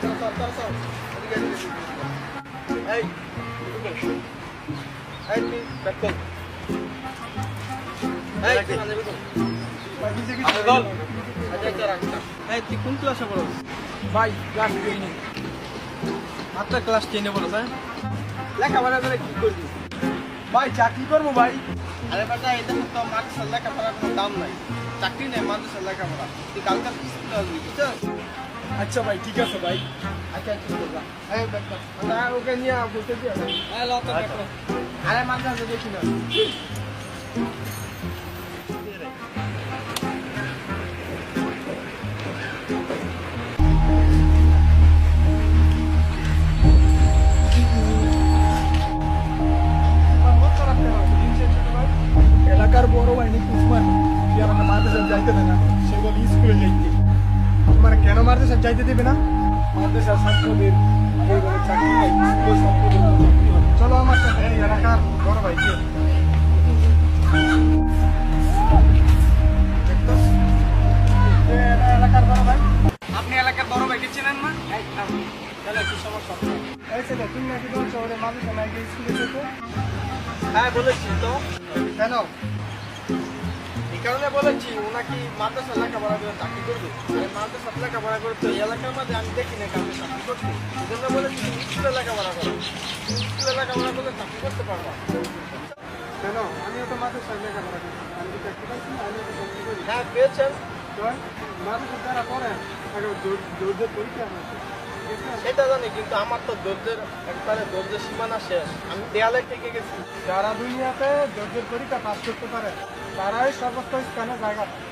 তুই কোন ক্লাসে পড়ো? ভাই ক্লাস 10 মাত্র ক্লাস 10 পড়ো। স্যার লেখাপড়া করে কি করবি? ভাই চাকরি করবো ভাই। আরে বেটা এটা তো মাদ্রাসার লেখাপড়ার কোনো দাম নাই, চাকরি নেই মাদ্রাসার লেখাপড়া। তুই কালকার কিস্তিতে আসবি, বুঝছিস? আচ্ছা ভাই ঠিক আছে ভাই। আচ্ছা ঠিক আছে। ওকে নিয়ে বলতে দিও। আরে মাদ্রাসা দেখি না। এলাকার বড় বাহিনী উসমান কি আমাকে মাদ্রাসায় যাইতে দেয় না, সে বলে স্কুলে যাইতে। মানে কেন মাদ্রাসায় যাইতে দেবে না? মাদ্রাসার ছাত্রদের চাকরি হয়, স্কুলের ছাত্রদের চাকরি হয়। চলো আমার সাথে এলাকার বড় ভাই কি এলাকার বড় ভাই। আপনি এলাকার বড় ভাইকে চেনেন না? কি সমস্যা? তুমি নাকি বলছো ওদের মাদ্রাসা নাকি স্কুলে যেতে? হ্যাঁ বলেছি তো। কেন? এই কারণে বলেছি ওনাকে মাদ্রাসা লেখাপড়া করে চাকরি করবে। মাদ্রাসা লেখাপড়া করতে এলাকার মধ্যে আমি দেখি না কাউকে চাকরি করতে। এই জন্য বলেছি স্কুলে লেখাপড়া করো, স্কুলে লেখাপড়া করলে চাকরি করতে পারবা। কেন? আমিও তো মাদ্রাসায় লেখাপড়া করি, আমি তো চাকরি পাইছি না, আমিও তো চাকরি করি। হ্যাঁ পেয়েছেন। মাদ্রাসা যারা পড়ে ধৈর্যের পরীক্ষা হয়েছে সেটা জানি, কিন্তু আমার তো ধৈর্যের একবারে ধৈর্যের সীমানা শেষ। আমি দেয়ালে ঠেকে গেছি। যারা দুনিয়াতে ধৈর্যের পরীক্ষা পাস করতে পারে তারাই সর্বোচ্চ স্থানে জায়গা পায়।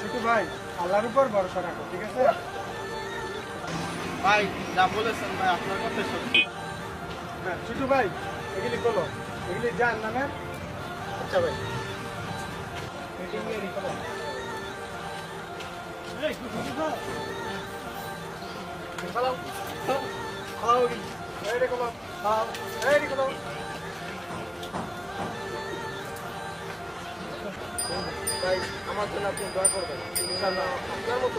ছোট ভাই আল্লাহর উপর ভরসা রাখো, ঠিক আছে ভাই? যা বলেছেন ভাই আপনার কথা সত্যি। হ্যাঁ ছোট ভাই এগুলি বলো, এগুলি যার নামে। আচ্ছা ভাই Hello. Hello. Ready to go. Ready to go. ভাই আমার জন্য আপনি দোয়া করবেন। ইনশাআল্লাহ আপনার মতো